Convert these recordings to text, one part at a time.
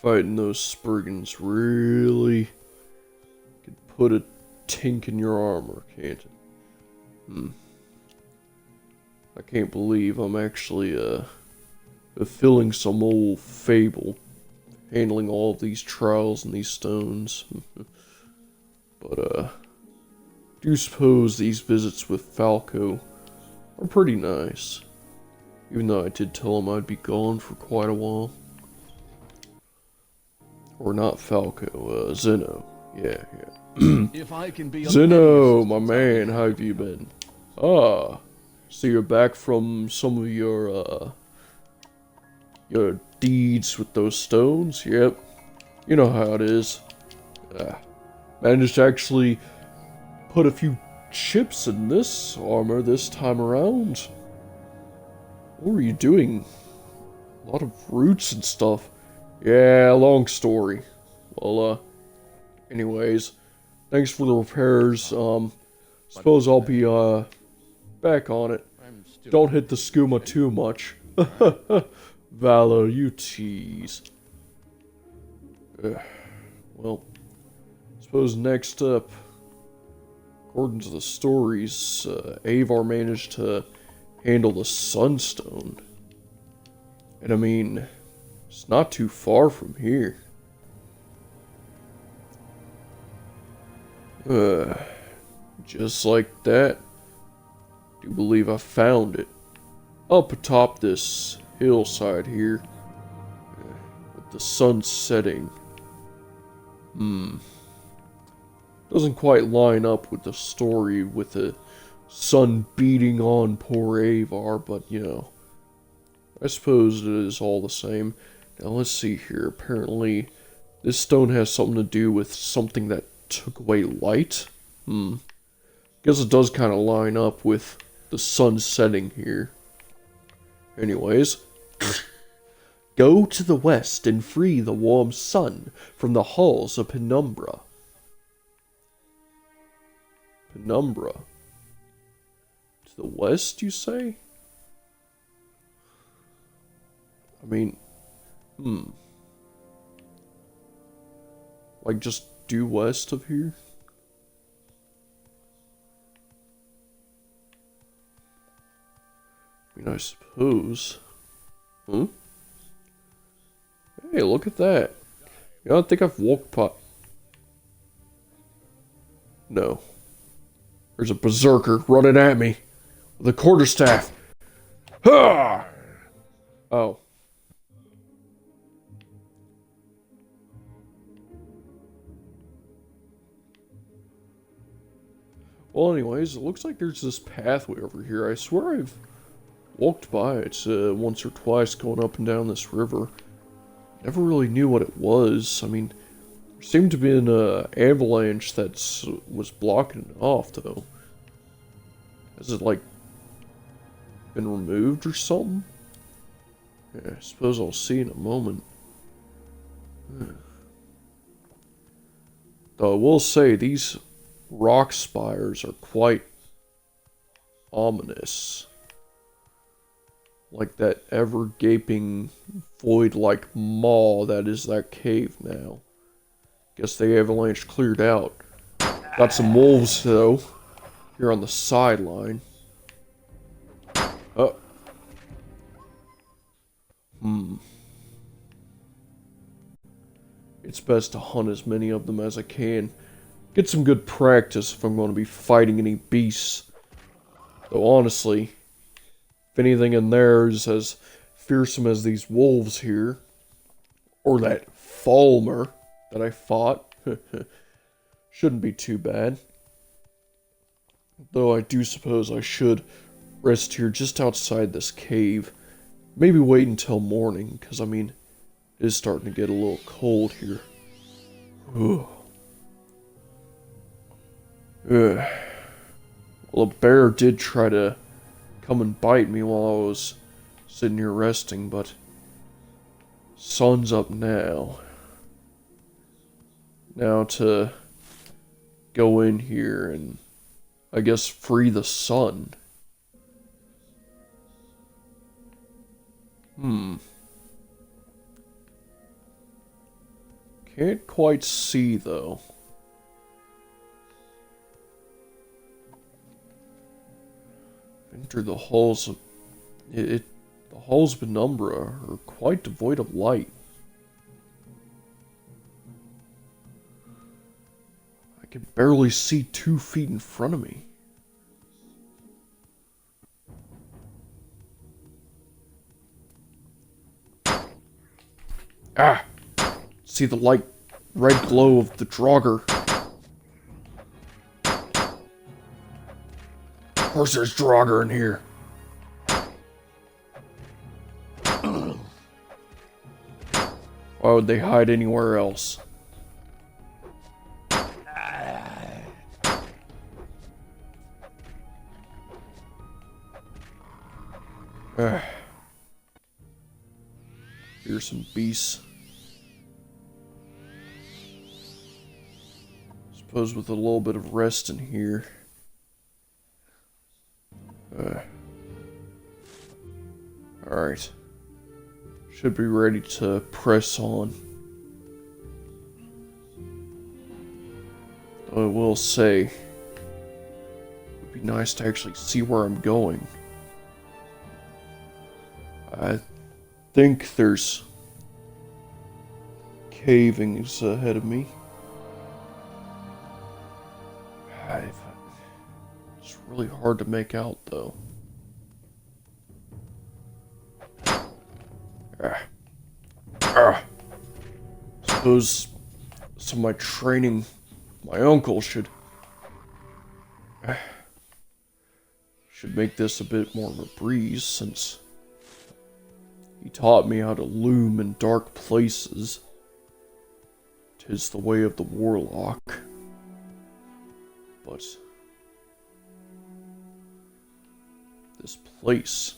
Fighting those Spriggans really could put a tink in your armor, can't it? I can't believe I'm actually fulfilling some old fable, handling all of these trials and these stones. But do suppose these visits with Falco are pretty nice. Even though I did tell him I'd be gone for quite a while. Or not Falco, Zeno. Yeah. If I can be Zeno, my man, how have you been? Ah, so you're back from some of your deeds with those stones? Yep. You know how it is. Managed to actually put a few chips in this armor this time around. What were you doing? A lot of roots and stuff. Yeah, long story. Well, anyways, thanks for the repairs. Suppose I'll be, back on it. Don't hit the skooma too much. Valor, you tease. Well, suppose next up, according to the stories, Avar managed to handle the Sunstone. And I mean, it's not too far from here. Just like that. Do believe I found it. Up atop this hillside here. With the sun setting. Doesn't quite line up with the story with the sun beating on poor Avar, but you know, I suppose it is all the same. Now let's see here. Apparently, this stone has something to do with something that took away light. Guess it does kind of line up with the sun setting here. Anyways, go to the west and free the warm sun from the halls of Penumbra. Penumbra? To the west, you say? I mean, like just due west of here? I mean, I suppose. Hey, look at that. You don't think I've walked by... No. There's a berserker running at me with a quarterstaff. Ha! Oh. Well, anyways, it looks like there's this pathway over here. I swear I've walked by it once or twice going up and down this river. Never really knew what it was. I mean, there seemed to be an avalanche that was blocking it off, though. Has it, like, been removed or something? Yeah, I suppose I'll see in a moment. Though I will say, these rock spires are quite ominous. Like that ever-gaping, void-like maw that is that cave now. Guess the avalanche cleared out. Got some wolves, though, here on the sideline. Oh. It's best to hunt as many of them as I can. Get some good practice if I'm going to be fighting any beasts. Though honestly, if anything in there is as fearsome as these wolves here, or that Falmer that I fought, shouldn't be too bad. Though I do suppose I should rest here just outside this cave. Maybe wait until morning, because I mean, it is starting to get a little cold here. Well, a bear did try to come and bite me while I was sitting here resting, but sun's up now. Now to go in here and, I guess, free the sun. Can't quite see, though. Enter the halls of... The halls of penumbra are quite devoid of light. I can barely see 2 feet in front of me. Ah! See the light red glow of the Draugr. Of course there's Draugr in here. Why would they hide anywhere else? Here's some beasts. Suppose with a little bit of rest in here. Alright. Should be ready to press on. Though I will say, it would be nice to actually see where I'm going. I think there's cavings ahead of me. It's really hard to make out, though. Suppose some of my training, my uncle should make this a bit more of a breeze, since he taught me how to loom in dark places. 'Tis the way of the warlock. But this place.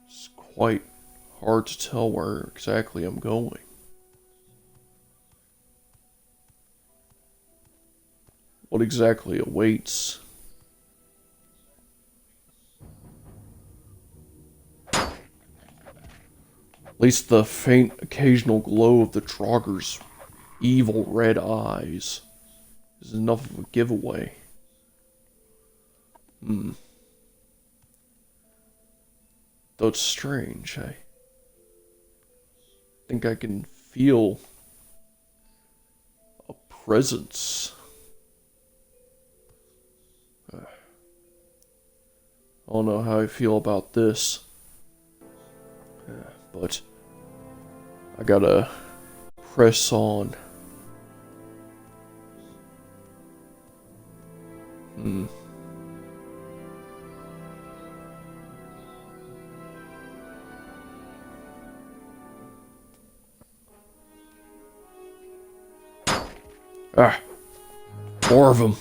It's quite hard to tell where exactly I'm going. What exactly awaits? At least the faint occasional glow of the Draugr's evil red eyes is enough of a giveaway. Though it's strange, I think I can feel a presence. I don't know how I feel about this, but I gotta press on. More of them.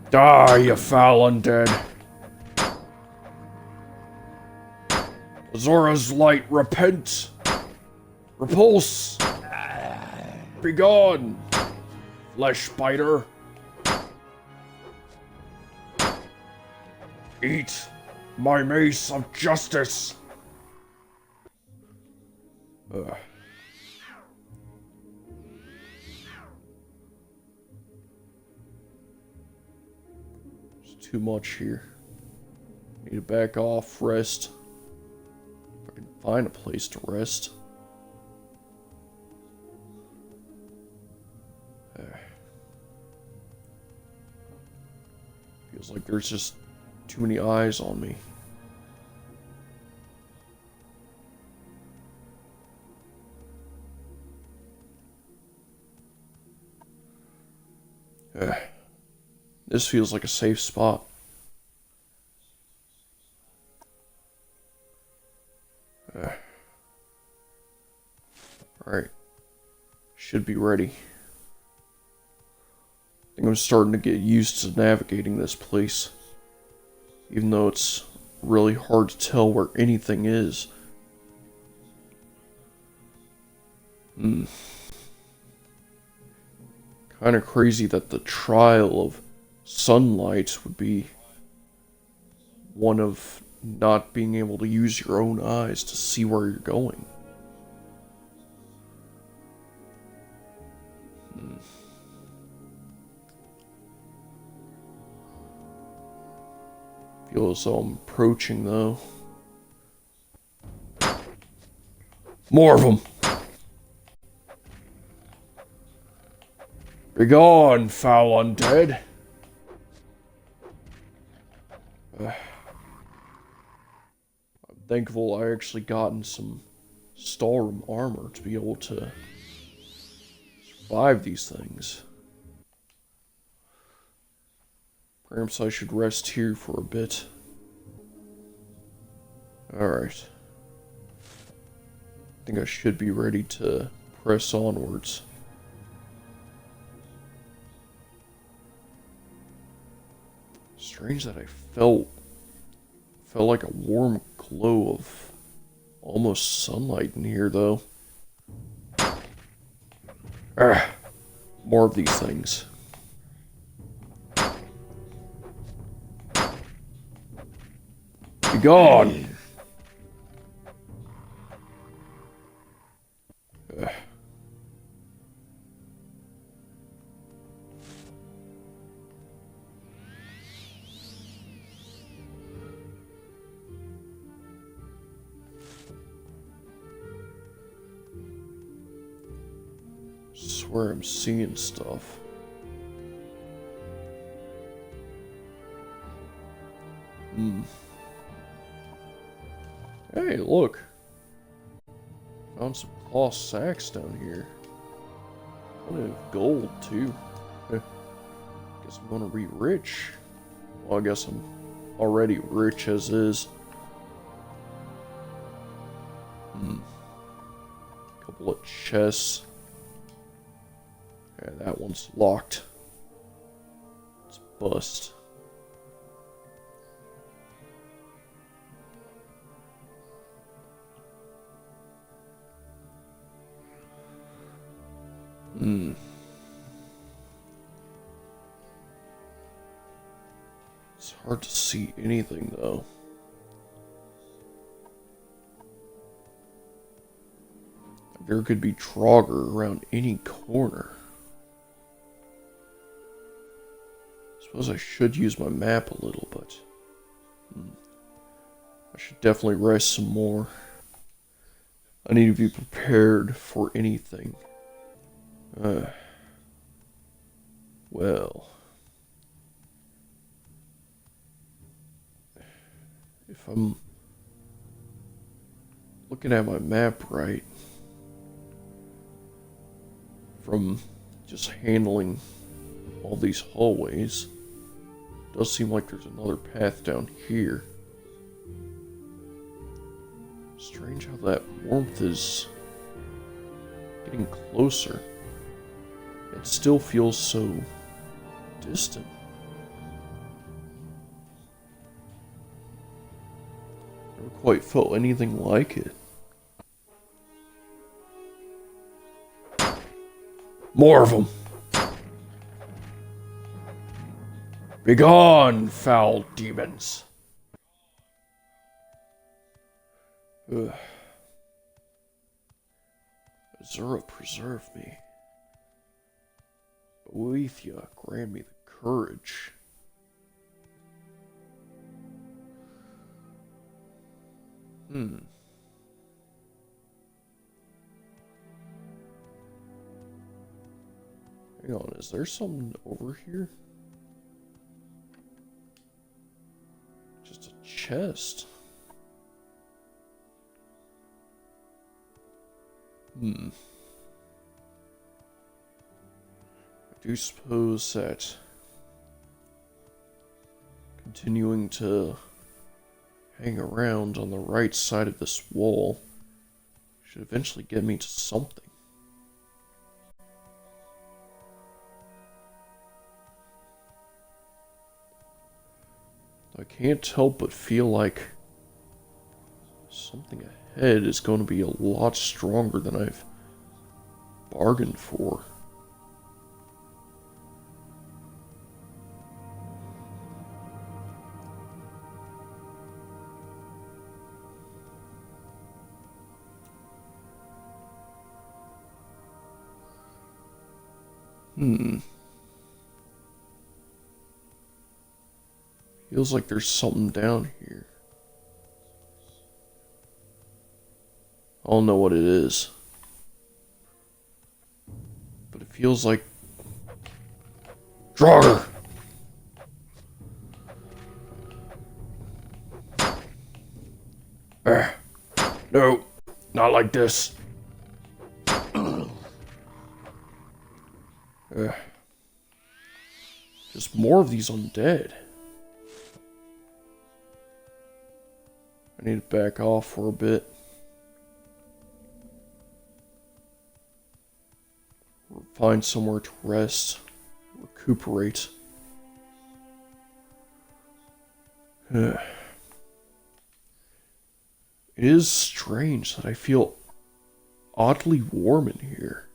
Die, you foul undead. Zora's light, repent. Repulse. Begone, flesh biter. Eat my mace of justice. Too much here. Need to back off, rest. If I can find a place to rest. Feels like there's just too many eyes on me. This feels like a safe spot. Alright. Should be ready. I think I'm starting to get used to navigating this place. Even though it's really hard to tell where anything is. kind of crazy that the trial of sunlight would be one of not being able to use your own eyes to see where you're going. Feel as though I'm approaching, though. More of them! Begone, foul undead! I'm thankful I actually gotten some Stahlroom armor to be able to survive these things. Perhaps I should rest here for a bit. Alright. I think I should be ready to press onwards. Strange that I felt like a warm glow of almost sunlight in here, though. More of these things. Be gone! Swear I'm seeing stuff. Hey, look. Found some cloth sacks down here. Plenty of gold, too. Guess I'm gonna be rich. Well, I guess I'm already rich as is. Couple of chests. Yeah, that one's locked. It's bust. It's hard to see anything, though. There could be Draugr around any corner. Suppose I should use my map a little, but I should definitely rest some more. I need to be prepared for anything. Well, if I'm looking at my map right, from just handling all these hallways, it does seem like there's another path down here. Strange how that warmth is getting closer. It still feels so distant. Never quite felt anything like it. More of them! Begone, foul demons! Ugh. Azura preserve me. Boethia grant me the courage. Hang on, is there something over here? Just a chest. I do suppose that continuing to hang around on the right side of this wall should eventually get me to something. I can't help but feel like something ahead is going to be a lot stronger than I've bargained for. Feels like there's something down here. I don't know what it is. But it feels like... Draugr! No, not like this. Just more of these undead. I need to back off for a bit. Or find somewhere to rest. Recuperate. It is strange that I feel oddly warm in here.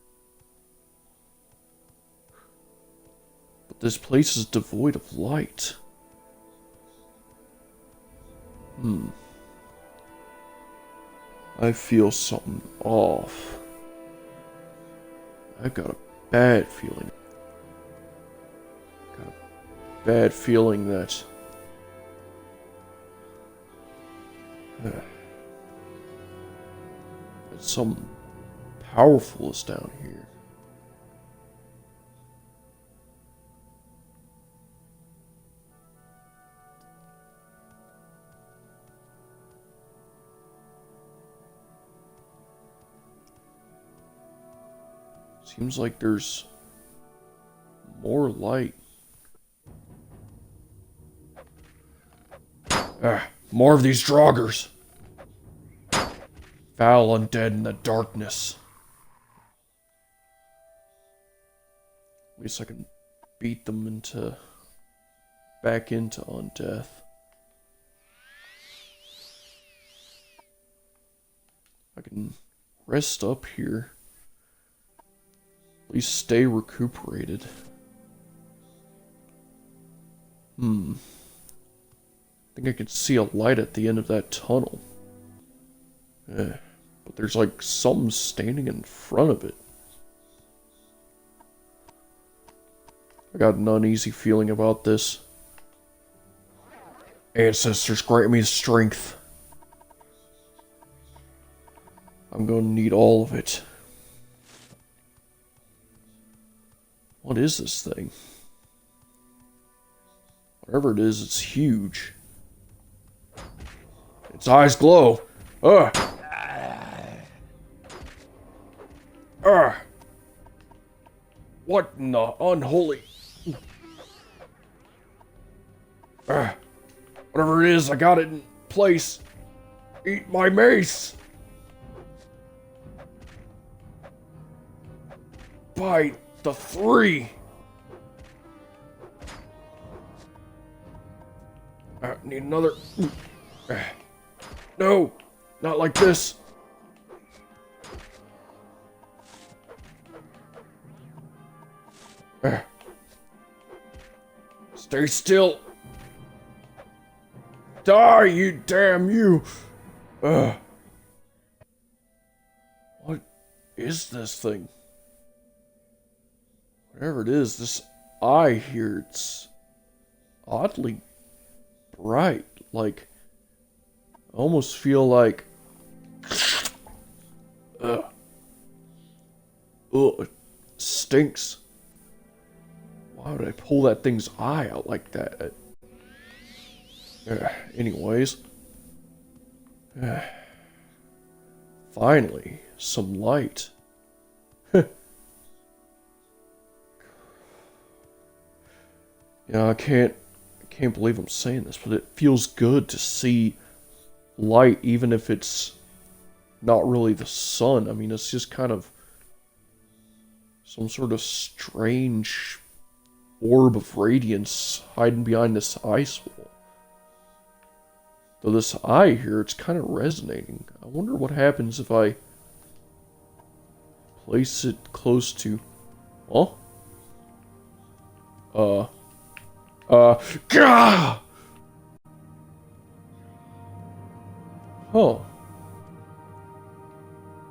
But this place is devoid of light. I feel something off. I got a bad feeling. Got a bad feeling that... that something powerful is down here. Seems like there's more light. More of these Draugrs. Foul undead in the darkness. At least I can beat them back into undeath. I can rest up here. At least stay recuperated. I think I could see a light at the end of that tunnel. But there's like something standing in front of it. I got an uneasy feeling about this. Ancestors, grant me strength. I'm gonna need all of it. What is this thing? Whatever it is, it's huge. Its eyes glow. Ugh. What in the unholy... Whatever it is, I got it in place. Eat my mace. By the 3. Need another... No, not like this. Stay still. Die, you damn you. What is this thing? Whatever it is, this eye here, it's oddly bright. Like, I almost feel like... Ugh, it stinks. Why would I pull that thing's eye out like that? Anyways. Finally, some light. Yeah, I can't believe I'm saying this, but it feels good to see light, even if it's not really the sun. I mean, it's just kind of some sort of strange orb of radiance hiding behind this ice wall. Though this eye here, it's kind of resonating. I wonder what happens if I place it close to... Oh? Gah! Huh.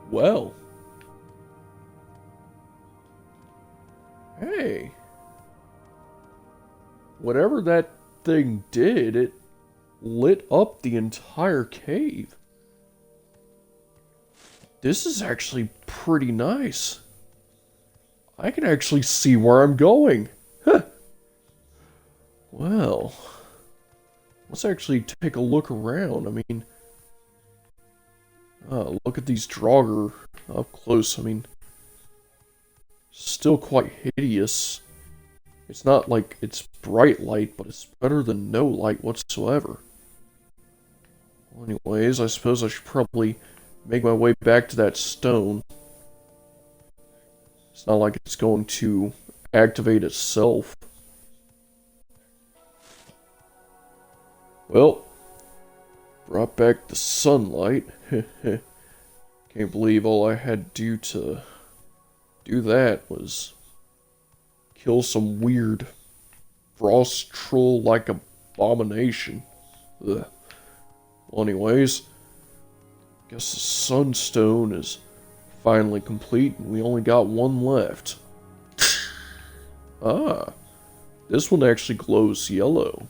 Well. Hey. Whatever that thing did, it lit up the entire cave. This is actually pretty nice. I can actually see where I'm going. Huh. Well, let's actually take a look around. I mean, look at these Draugr up close. I mean, still quite hideous. It's not like it's bright light, but it's better than no light whatsoever. Well, anyways, I suppose I should probably make my way back to that stone. It's not like it's going to activate itself. Well, brought back the sunlight. Can't believe all I had to do that was kill some weird frost troll-like abomination. Ugh. Well, anyways, guess the sunstone is finally complete and we only got one left. Ah, this one actually glows yellow.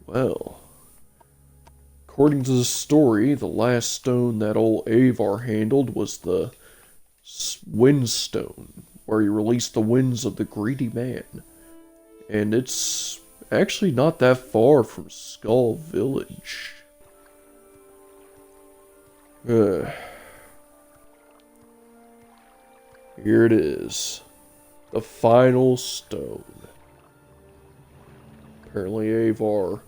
Well, according to the story, the last stone that old Avar handled was the Windstone, where he released the winds of the greedy man. And it's actually not that far from Skaal Village. Here it is. The final stone. Apparently Avar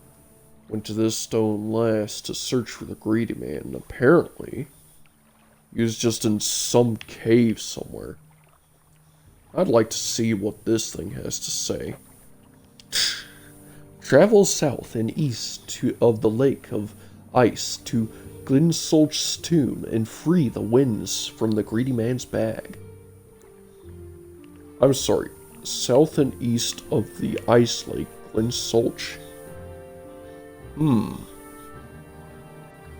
went to this stone last to search for the greedy man, and apparently he was just in some cave somewhere. I'd like to see what this thing has to say. Travel south and east of the lake of ice to Glinsolch's tomb and free the winds from the greedy man's bag. I'm sorry, south and east of the ice lake, Glinsolch.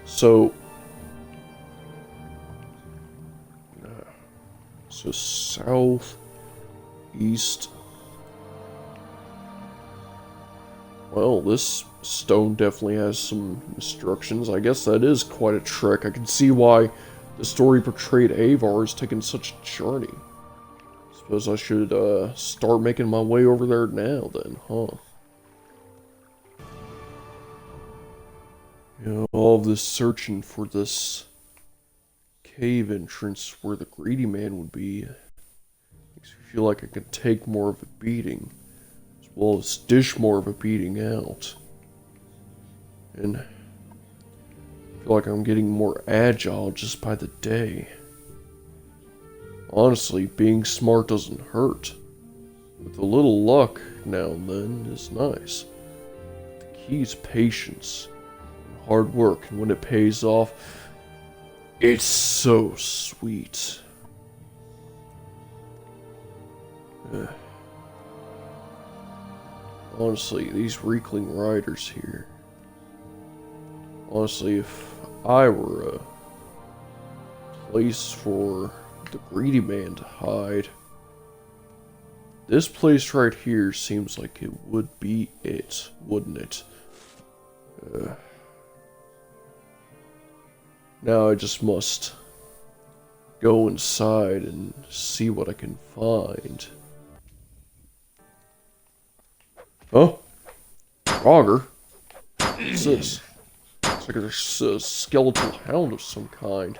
So south, east. Well, this stone definitely has some instructions. I guess that is quite a trick. I can see why the story portrayed Avar as taking such a journey. Suppose I should start making my way over there now then, huh? You know, all of this searching for this cave entrance where the greedy man would be makes me feel like I could take more of a beating, as well as dish more of a beating out. And I feel like I'm getting more agile just by the day. Honestly, being smart doesn't hurt. With a little luck now and then is nice. The key is patience and hard work, and when it pays off, it's so sweet. Honestly, these weakling riders here. Honestly, if I were a place for the greedy man to hide, this place right here seems like it would be it, wouldn't it? Now I just must go inside and see what I can find. Oh, Draugr? What's this? Looks like there's a skeletal hound of some kind.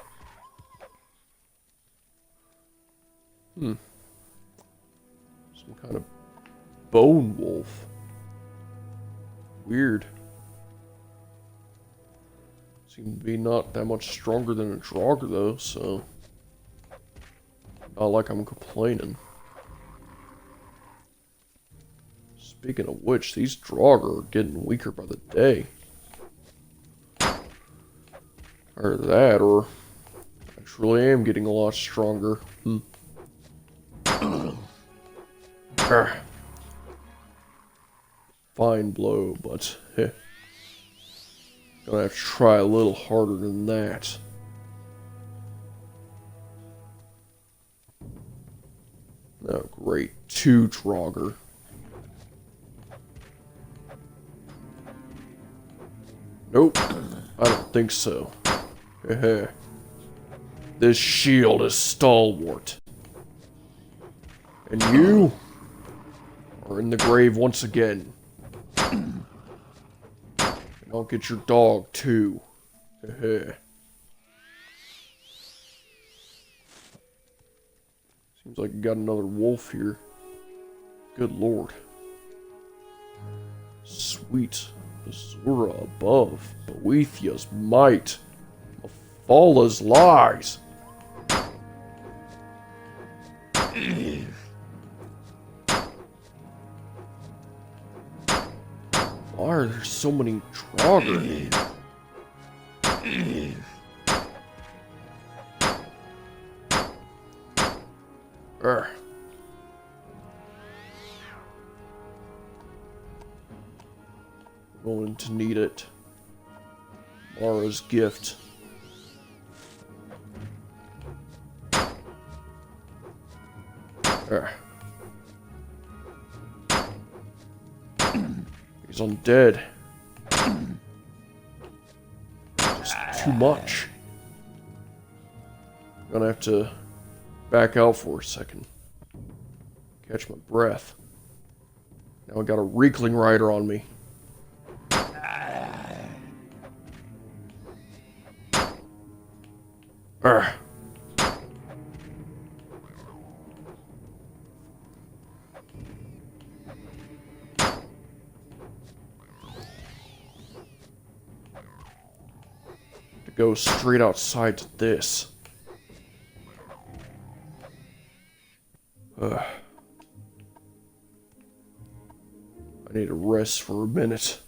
Some kind of bone wolf. Weird. Seem to be not that much stronger than a Draugr though, so not like I'm complaining. Speaking of which, these Draugr are getting weaker by the day. Or that, or I truly am getting a lot stronger. Fine blow, but gonna have to try a little harder than that. Oh, great. 2 Draugr. Nope. I don't think so. Heh. This shield is stalwart. And you are in the grave once again. And I'll get your dog, too. Heh. Seems like you got another wolf here. Good lord. Sweet Azura above, Boethia's might, Mephalla's lies. Why are there so many Draugr? Urgh. Going to need it. Mara's gift. Urgh. He's undead. Just too much. Gonna have to back out for a second. Catch my breath. Now I got a Reekling Rider on me. Urgh. To go straight outside to this. I need a rest for a minute.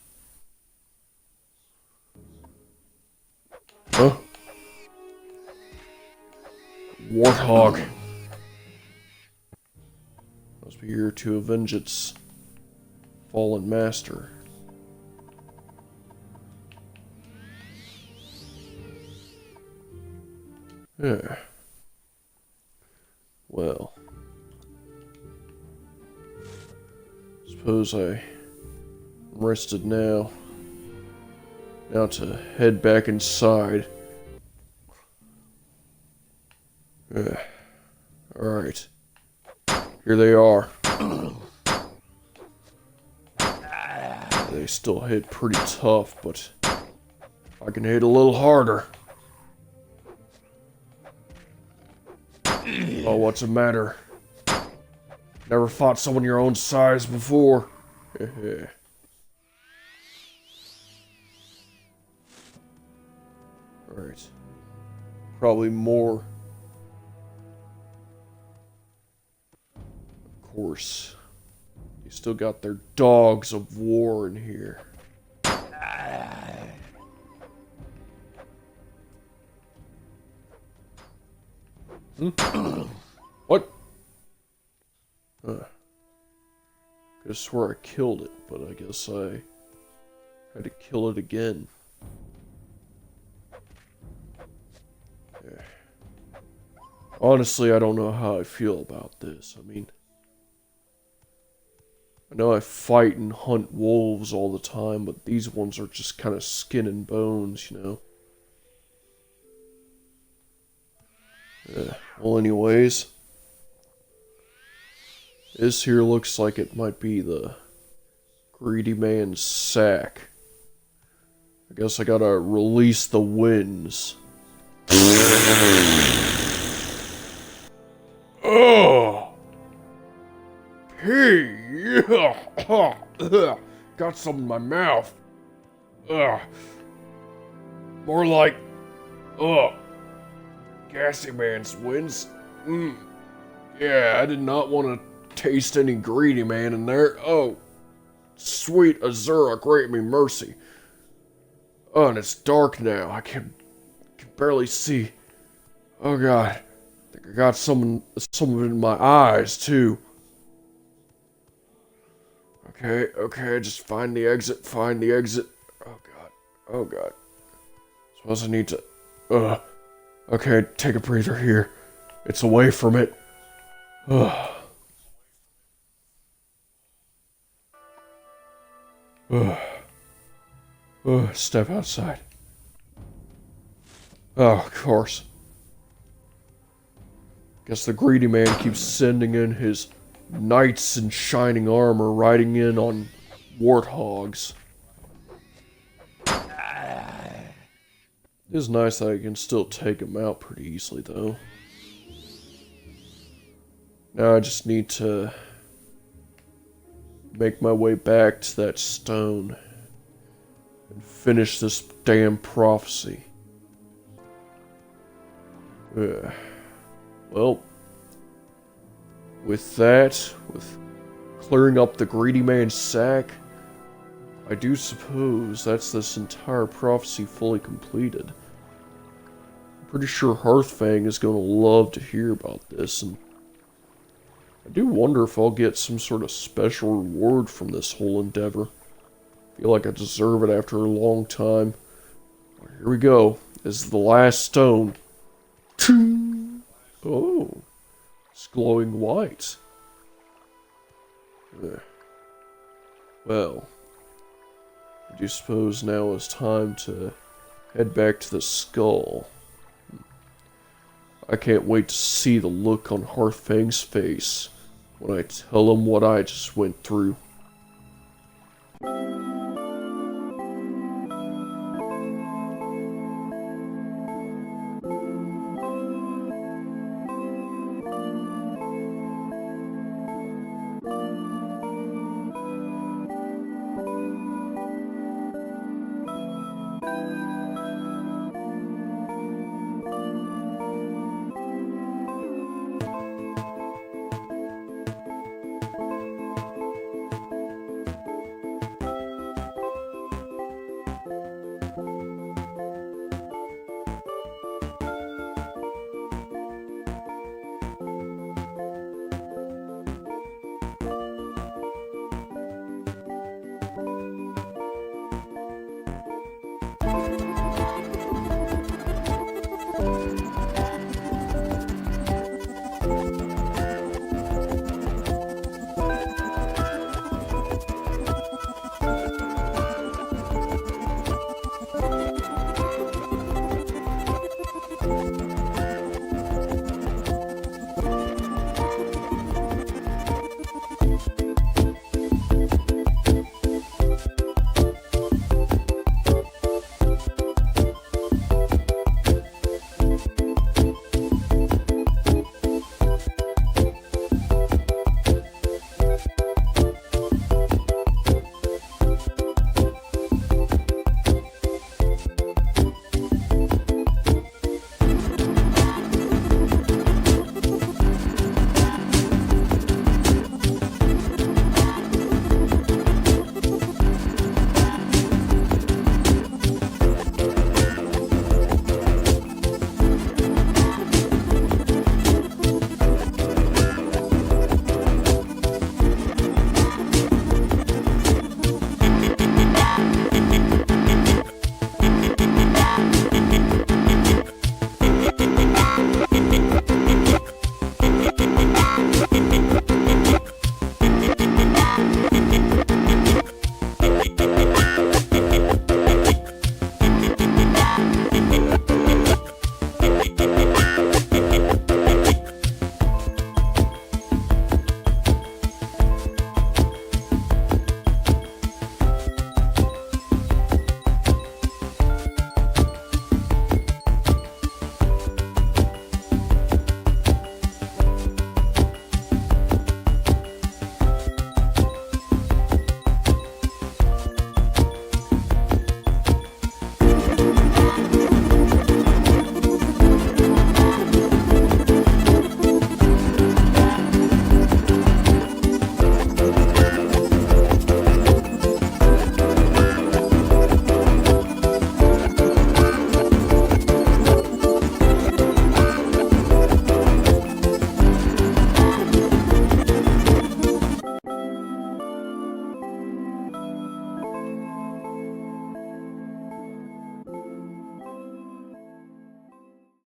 Huh? Warthog. Must be here to avenge its fallen master. Yeah. Well. Suppose I'm rested now. Now to head back inside. Alright. Here they are. They still hit pretty tough, but I can hit a little harder. Oh, what's the matter? Never fought someone your own size before. Alright. Probably more. Of course. They still got their dogs of war in here. What? Could have swore I killed it, but I guess I had to kill it again. Yeah. Honestly, I don't know how I feel about this. I mean, I know I fight and hunt wolves all the time, but these ones are just kind of skin and bones, you know? Yeah. Well, anyways, this here looks like it might be the greedy man's sack. I guess I gotta release the winds. Oh! Hey! Got some in my mouth. More like, gassy man's winds. Yeah, I did not want to taste any greedy man in there. Oh, sweet Azura, grant me mercy. Oh, and it's dark now. I can barely see. Oh God, I think I got some of it in my eyes too. Okay, just find the exit. Oh God. Suppose I need to. Okay, take a breather here. It's away from it. Step outside. Oh, of course. Guess the greedy man keeps sending in his knights in shining armor riding in on warthogs. It is nice that I can still take him out pretty easily, though. Now I just need to make my way back to that stone and finish this damn prophecy. Well, with that, with clearing up the greedy man's sack, I do suppose that's this entire prophecy fully completed. I'm pretty sure Hearthfang is going to love to hear about this, and I do wonder if I'll get some sort of special reward from this whole endeavor. I feel like I deserve it after a long time. Here we go. This is the last stone. Oh, it's glowing white. Well, I do suppose now is time to head back to the Skaal. I can't wait to see the look on Hearthfang's face when I tell him what I just went through.